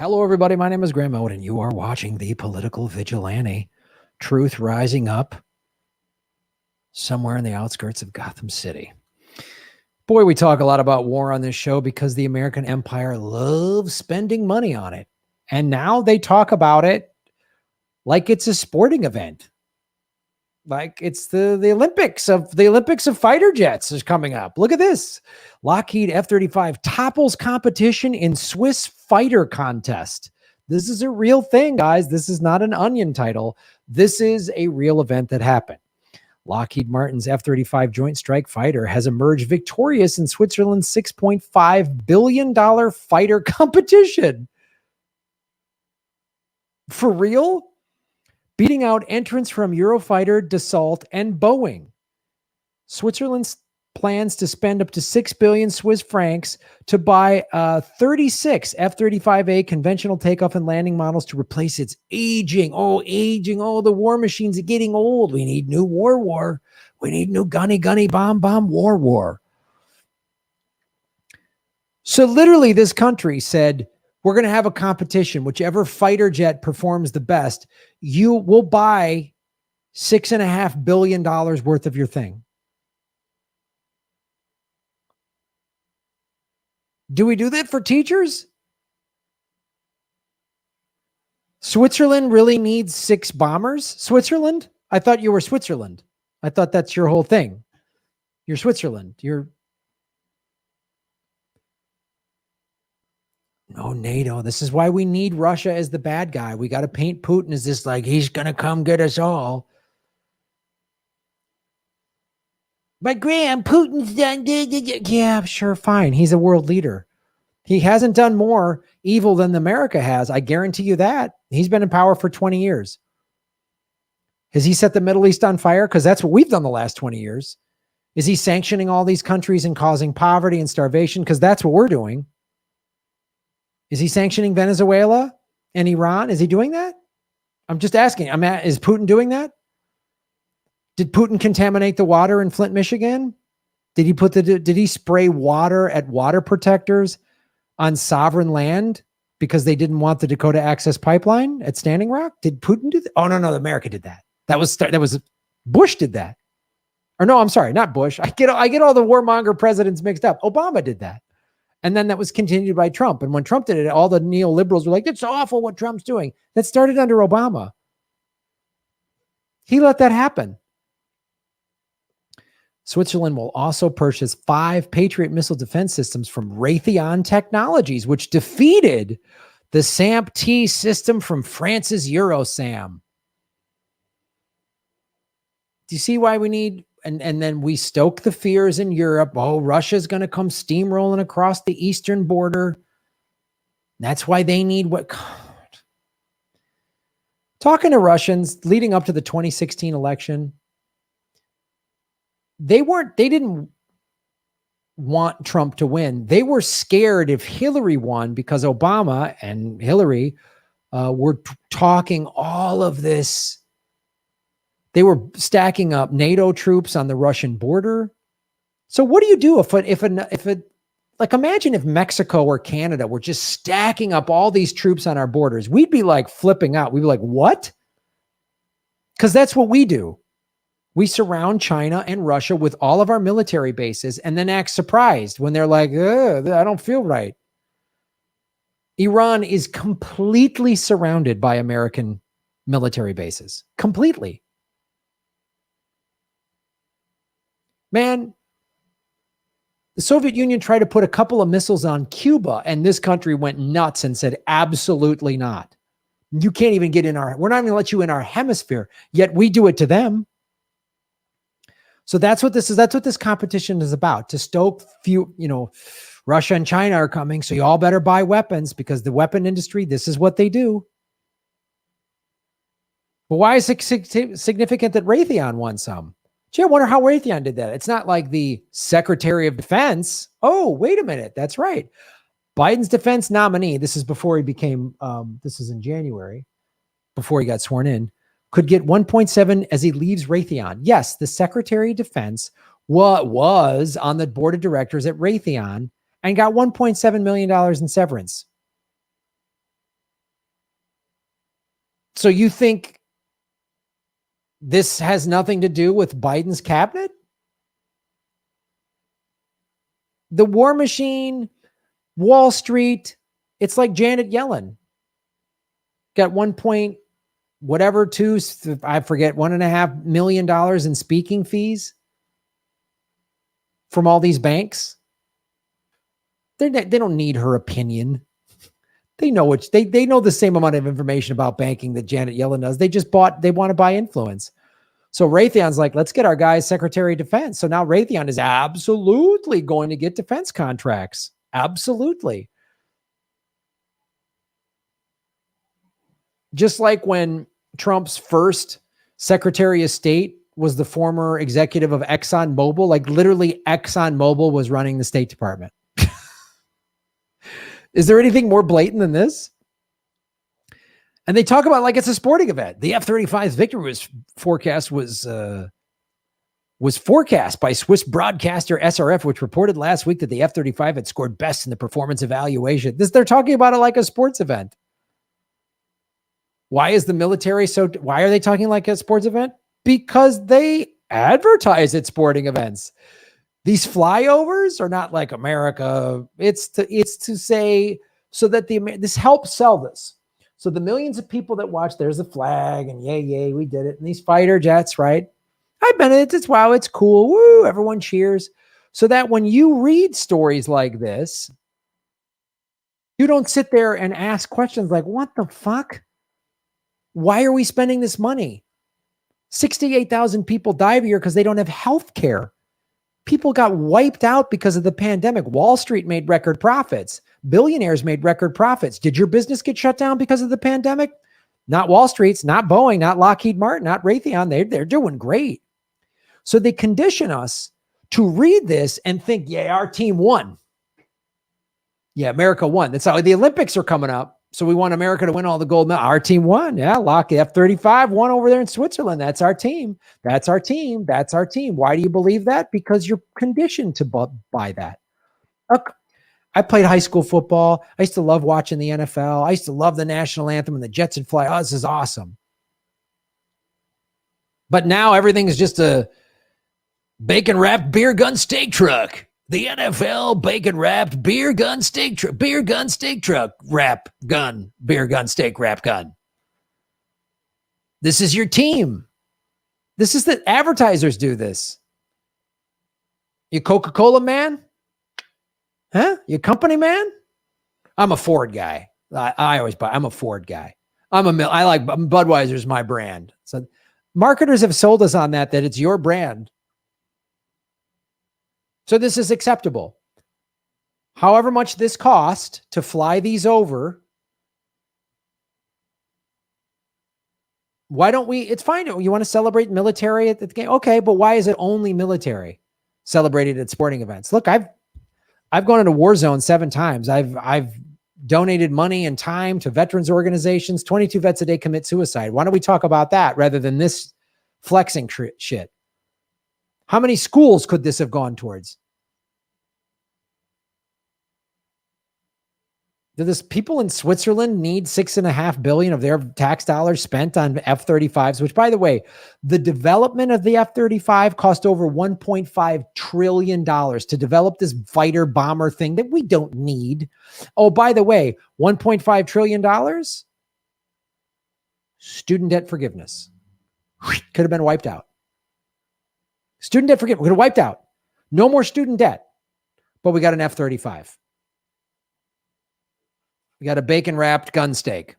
Hello, everybody. My name is Graham Elwood, and you are watching The Political Vigilante. Truth rising up somewhere in the outskirts of Gotham City. Boy, we talk a lot about war on this show because the American empire loves spending money on it. And now they talk about it like it's a sporting event. Like it's the Olympics of fighter jets is coming up. Look at this. Lockheed F-35 topples competition in Swiss fighter contest. This is a real thing, guys. This is not an Onion title. This is a real event that happened. Lockheed Martin's F-35 Joint Strike Fighter has emerged victorious in Switzerland's $6.5 billion fighter competition. For real? Beating out entrants from Eurofighter, Dassault, and Boeing. Switzerland plans to spend up to 6 billion Swiss francs to buy 36 F-35A conventional takeoff and landing models to replace its aging. Oh, the war machines are getting old. We need new war. We need new gunny, bomb, war. So literally this country said, we're going to have a competition. Whichever fighter jet performs the best, you will buy $6.5 billion worth of your thing. Do we do that for teachers? Switzerland really needs 6 bombers? Switzerland? I thought you were Switzerland. I thought that's your whole thing. You're Switzerland. No, NATO. This is why we need Russia as the bad guy. We got to paint Putin as this, like, he's going to come get us all. But Graham, Putin's done. Yeah, sure, fine. He's a world leader. He hasn't done more evil than America has. I guarantee you that. He's been in power for 20 years. Has he set the Middle East on fire? Because that's what we've done the last 20 years. Is he sanctioning all these countries and causing poverty and starvation? Because that's what we're doing. Is he sanctioning Venezuela and Iran? Is he doing that? I'm just asking. Is Putin doing that? Did Putin contaminate the water in Flint, Michigan? Did he spray water at water protectors on sovereign land because they didn't want the Dakota Access Pipeline at Standing Rock? Did Putin do that? Oh, no, America did that. That was Bush did that. Or no, I'm sorry, not Bush. I get all the warmonger presidents mixed up. Obama did that. And then that was continued by Trump. And when Trump did it, all the neoliberals were like, it's awful what Trump's doing. That started under Obama. He let that happen. Switzerland will also purchase 5 Patriot missile defense systems from Raytheon Technologies, which defeated the SAMP-T system from France's Eurosam. Do you see why we need... And then we stoke the fears in Europe. Oh, Russia's going to come steamrolling across the eastern border. That's why they need what... God. Talking to Russians leading up to the 2016 election, they didn't want Trump to win. They were scared if Hillary won because Obama and Hillary were talking all of this. They were stacking up NATO troops on the Russian border. So what do you do if imagine if Mexico or Canada were just stacking up all these troops on our borders? We'd be like flipping out. We'd be like, what? Because that's what we do. We surround China and Russia with all of our military bases and then act surprised when they're like, I don't feel right. Iran is completely surrounded by American military bases. Completely. Man, the Soviet Union tried to put a couple of missiles on Cuba, and this country went nuts and said, absolutely not. You can't even get we're not going to let you in our hemisphere, yet we do it to them. So that's what this is. That's what this competition is about, to stoke Russia and China are coming. So you all better buy weapons because the weapon industry, this is what they do. But why is it significant that Raytheon won some? Gee, I wonder how Raytheon did that. It's not like the Secretary of Defense. Oh, wait a minute. That's right. Biden's defense nominee, this is before he became, this is in January, before he got sworn in, could get 1.7 as he leaves Raytheon. Yes, the Secretary of Defense was on the board of directors at Raytheon and got $1.7 million in severance. So you think this has nothing to do with Biden's cabinet? The war machine, Wall Street, it's like Janet Yellen. Got 1 point whatever, I forget, $1.5 million in speaking fees from all these banks. They don't need her opinion. They know they know the same amount of information about banking that Janet Yellen does. They want to buy influence. So Raytheon's like, let's get our guys Secretary of Defense. So now Raytheon is absolutely going to get defense contracts. Absolutely. Just like when Trump's first Secretary of State was the former executive of ExxonMobil, like literally ExxonMobil was running the State Department. Is there anything more blatant than this? And they talk about like it's a sporting event. The F-35's victory was forecast by Swiss broadcaster SRF, which reported last week that the F-35 had scored best in the performance evaluation. They're talking about it like a sports event. Why is the military why are they talking like a sports event? Because they advertise at sporting events. These flyovers are not like America. It's to say so that this helps sell this. So the millions of people that watch, there's a flag and yay, we did it. And these fighter jets, right? I've been in it. It's wow, it's cool. Woo, everyone cheers. So that when you read stories like this, you don't sit there and ask questions like, what the fuck? Why are we spending this money? 68,000 people die every year because they don't have health care. People got wiped out because of the pandemic. Wall Street made record profits. Billionaires made record profits. Did your business get shut down because of the pandemic? Not Wall Street's, not Boeing, not Lockheed Martin, not Raytheon. They're doing great. So they condition us to read this and think, yeah, our team won. Yeah, America won. That's how the Olympics are coming up. So we want America to win all the gold medals. Our team won. Yeah, Lockheed F-35 won over there in Switzerland. That's our team. That's our team. That's our team. Why do you believe that? Because you're conditioned to buy that. I played high school football. I used to love watching the NFL. I used to love the national anthem and the Jets would fly. Oh, this is awesome. But now everything is just a bacon-wrapped beer gun steak truck. The NFL bacon-wrapped beer gun steak truck. Beer gun steak truck wrap gun. Beer gun steak wrap gun. This is your team. This is the advertisers do this. You Coca-Cola man? Huh? You company man? I'm a Ford guy. I always buy. I'm a Ford guy. I like Budweiser's my brand. So marketers have sold us on that it's your brand. So this is acceptable. However much this cost to fly these over, why don't we? It's fine. You want to celebrate military at the game? Okay, but why is it only military celebrated at sporting events? Look, I've gone into war zone 7 times. I've donated money and time to veterans organizations. 22 vets a day commit suicide. Why don't we talk about that rather than this flexing shit? How many schools could this have gone towards? Do this people in Switzerland need $6.5 billion of their tax dollars spent on F-35s? Which, by the way, the development of the F-35 cost over $1.5 trillion to develop this fighter bomber thing that we don't need. Oh, by the way, $1.5 trillion, student debt forgiveness could have been wiped out. Student debt forgiveness could have wiped out. No more student debt, but we got an F-35. We got a bacon-wrapped gun steak.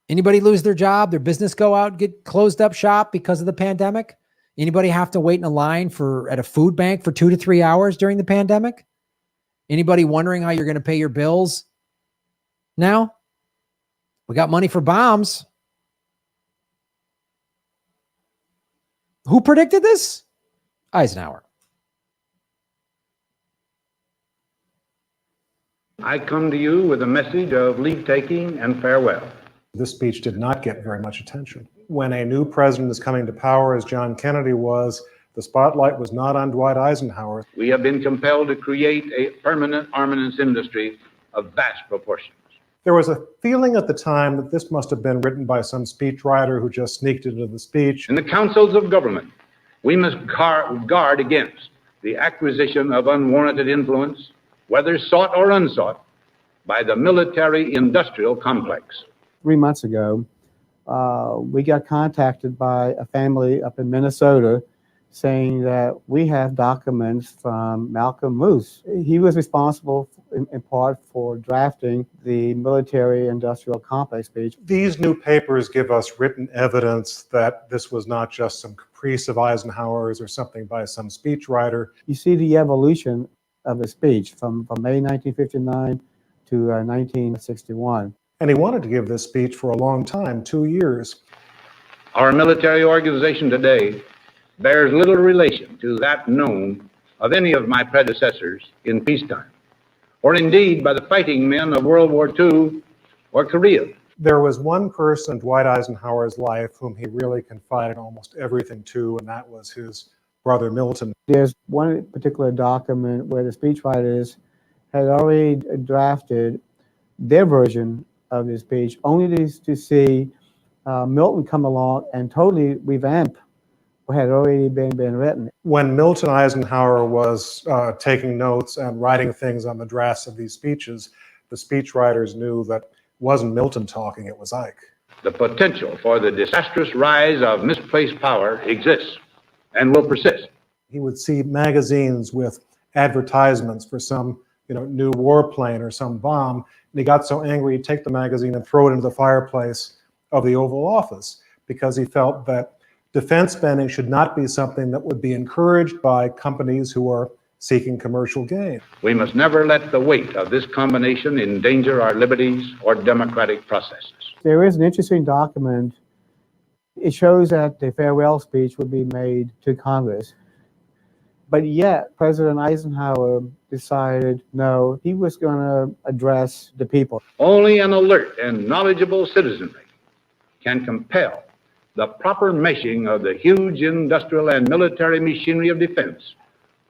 Anybody lose their job, their business go out, get closed up shop because of the pandemic? Anybody have to wait in a line at a food bank for 2 to 3 hours during the pandemic? Anybody wondering how you're going to pay your bills now? We got money for bombs. Who predicted this? Eisenhower. I come to you with a message of leave-taking and farewell. This speech did not get very much attention. When a new president is coming to power, as John Kennedy was, the spotlight was not on Dwight Eisenhower. We have been compelled to create a permanent armaments industry of vast proportions. There was a feeling at the time that this must have been written by some speechwriter who just sneaked into the speech. In the councils of government, we must guard against the acquisition of unwarranted influence, whether sought or unsought, by the military-industrial complex. 3 months ago, we got contacted by a family up in Minnesota saying that we have documents from Malcolm Moose. He was responsible in part for drafting the military-industrial complex speech. These new papers give us written evidence that this was not just some caprice of Eisenhower's or something by some speechwriter. You see the evolution of the speech from May 1959 to 1961. And he wanted to give this speech for a long time, 2 years. Our military organization today bears little relation to that known of any of my predecessors in peacetime, or indeed by the fighting men of World War II or Korea. There was one person in Dwight Eisenhower's life whom he really confided almost everything to, and that was his brother Milton. There's one particular document where the speechwriters had already drafted their version of the speech, only to see Milton come along and totally revamp what had already been written. When Milton Eisenhower was taking notes and writing things on the drafts of these speeches, the speechwriters knew that it wasn't Milton talking, it was Ike. The potential for the disastrous rise of misplaced power exists and will persist. He would see magazines with advertisements for some new warplane or some bomb, and he got so angry he'd take the magazine and throw it into the fireplace of the Oval Office because he felt that defense spending should not be something that would be encouraged by companies who are seeking commercial gain. We must never let the weight of this combination endanger our liberties or democratic processes. There is an interesting document. It shows that the farewell speech would be made to Congress. But yet, President Eisenhower decided, no, he was going to address the people. Only an alert and knowledgeable citizenry can compel the proper meshing of the huge industrial and military machinery of defense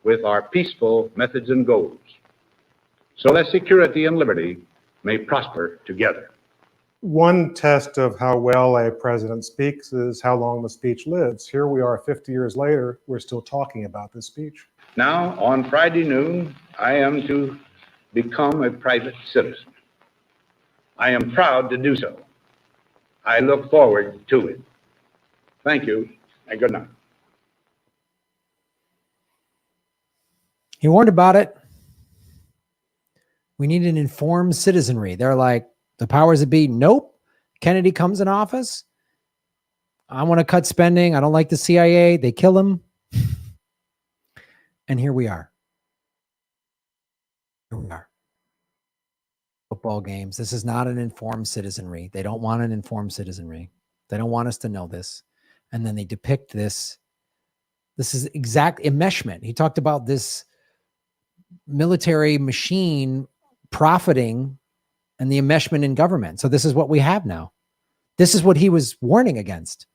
with our peaceful methods and goals, so that security and liberty may prosper together. One test of how well a president speaks is how long the speech lives. Here we are 50 years later, we're still talking about this speech. Now, on Friday noon, I am to become a private citizen. I am proud to do so. I look forward to it. Thank you, and good night. He warned about it. We need an informed citizenry. They're like, the powers that be, nope. Kennedy comes in office. I want to cut spending. I don't like the CIA. They kill him. And here we are. Here we are. Football games. This is not an informed citizenry. They don't want an informed citizenry. They don't want us to know this. And then they depict this. This is exact enmeshment. He talked about this military machine profiting and the enmeshment in government. So this is what we have now. This is what he was warning against.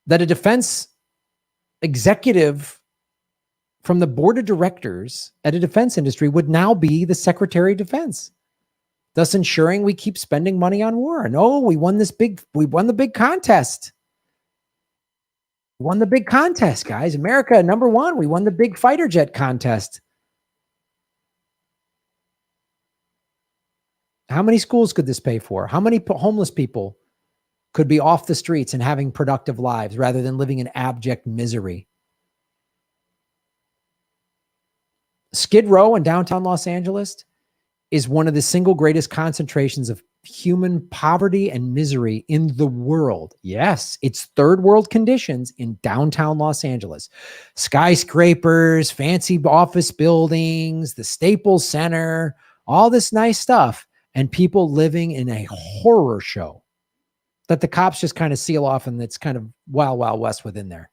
That a defense executive from the board of directors at a defense industry would now be the Secretary of Defense, thus ensuring we keep spending money on war. And we won the big contest. We won the big contest, guys. America, #1. We won the big fighter jet contest. How many schools could this pay for? How many homeless people could be off the streets and having productive lives rather than living in abject misery? Skid Row in downtown Los Angeles is one of the single greatest concentrations of human poverty and misery in the world. Yes, it's third world conditions in downtown Los Angeles. Skyscrapers, fancy office buildings, the Staples Center, all this nice stuff, and people living in a horror show that the cops just kind of seal off, and it's kind of wild, wild west within there.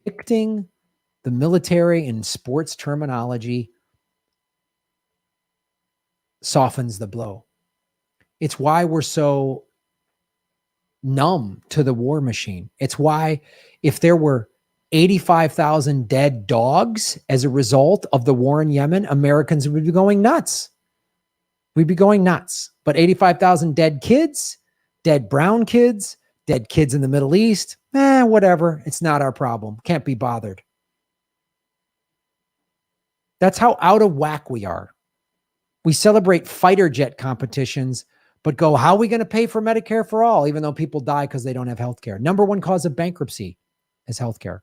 Depicting the military and sports terminology softens the blow. It's why we're so numb to the war machine. It's why if there were 85,000 dead dogs as a result of the war in Yemen, Americans would be going nuts. We'd be going nuts. But 85,000 dead kids, dead brown kids, dead kids in the Middle East, whatever. It's not our problem. Can't be bothered. That's how out of whack we are. We celebrate fighter jet competitions, but go, how are we going to pay for Medicare for all, even though people die because they don't have health care? Number one cause of bankruptcy is health care.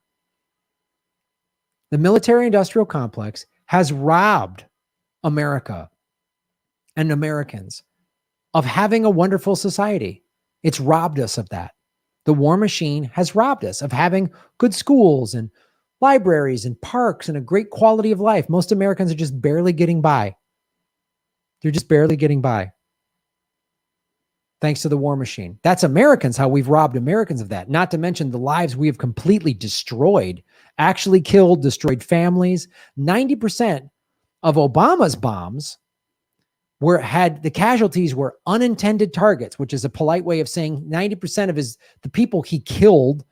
The military-industrial complex has robbed America and Americans of having a wonderful society. It's robbed us of that. The war machine has robbed us of having good schools and libraries and parks and a great quality of life. Most Americans are just barely getting by. They're just barely getting by. Thanks to the war machine. That's Americans, how we've robbed Americans of that. Not to mention the lives we have completely destroyed, actually killed, destroyed families. 90% of Obama's bombs had the casualties were unintended targets, which is a polite way of saying 90% of the people he killed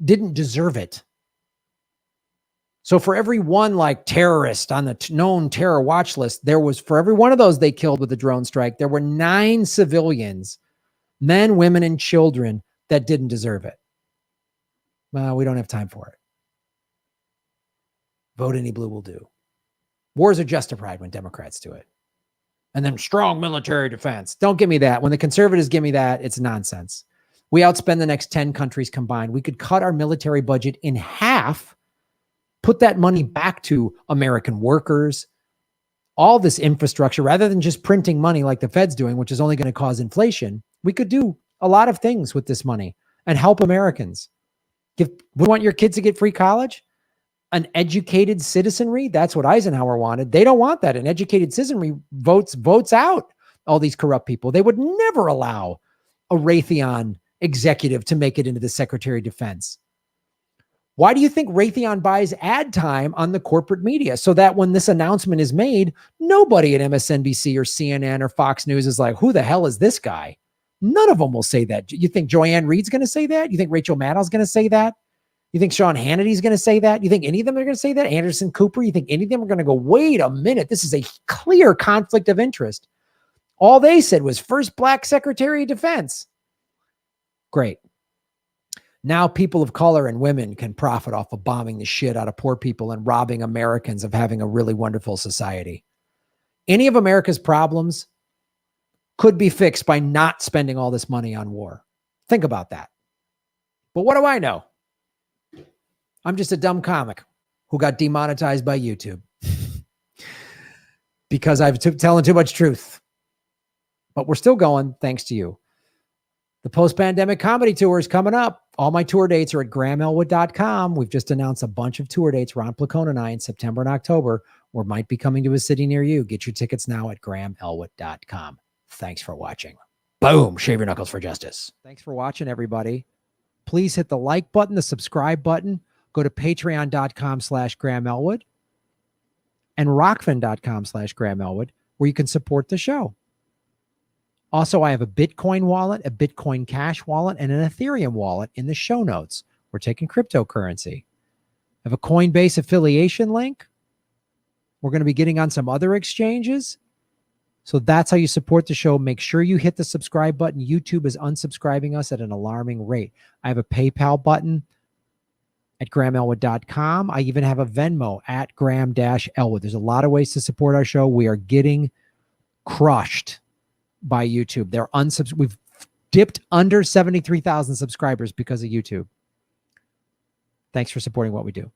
didn't deserve it. So for every one like terrorist on the known terror watch list, for every one of those they killed with a drone strike, there were 9 civilians, men, women, and children that didn't deserve it. Well, we don't have time for it. Vote any blue will do. Wars are justified when Democrats do it. And then strong military defense. Don't give me that. When the conservatives give me that, it's nonsense. We outspend the next 10 countries combined. We could cut our military budget in half, put that money back to American workers, all this infrastructure, rather than just printing money like the Fed's doing, which is only going to cause inflation. We could do a lot of things with this money and help Americans. We want your kids to get free college? An educated citizenry? That's what Eisenhower wanted. They don't want that. An educated citizenry votes out all these corrupt people. They would never allow a Raytheon executive to make it into the Secretary of Defense. Why do you think Raytheon buys ad time on the corporate media? So that when this announcement is made, nobody at MSNBC or CNN or Fox News is like, who the hell is this guy? None of them will say that. You think Joanne Reed's going to say that? You think Rachel Maddow's going to say that? You think Sean Hannity's going to say that? You think any of them are going to say that? Anderson Cooper? You think any of them are going to go, wait a minute, this is a clear conflict of interest. All they said was first black Secretary of Defense. Great. Now people of color and women can profit off of bombing the shit out of poor people and robbing Americans of having a really wonderful society. Any of America's problems could be fixed by not spending all this money on war. Think about that. But what do I know? I'm just a dumb comic who got demonetized by YouTube because I've telling too much truth. But we're still going, thanks to you. The post-pandemic comedy tour is coming up. All my tour dates are at grahamelwood.com. We've just announced a bunch of tour dates, Ron Placone and I, in September and October, or might be coming to a city near you. Get your tickets now at grahamelwood.com. Thanks for watching. Boom. Shave your knuckles for justice. Thanks for watching, everybody. Please hit the like button, the subscribe button. Go to patreon.com/GrahamElwood and rockfin.com/GrahamElwood, where you can support the show. Also, I have a Bitcoin wallet, a Bitcoin Cash wallet, and an Ethereum wallet in the show notes. We're taking cryptocurrency. I have a Coinbase affiliation link. We're going to be getting on some other exchanges. So that's how you support the show. Make sure you hit the subscribe button. YouTube is unsubscribing us at an alarming rate. I have a PayPal button at grahamelwood.com. I even have a Venmo at Graham-Elwood. There's a lot of ways to support our show. We are getting crushed by YouTube. We've dipped under 73,000 subscribers because of YouTube. Thanks for supporting what we do.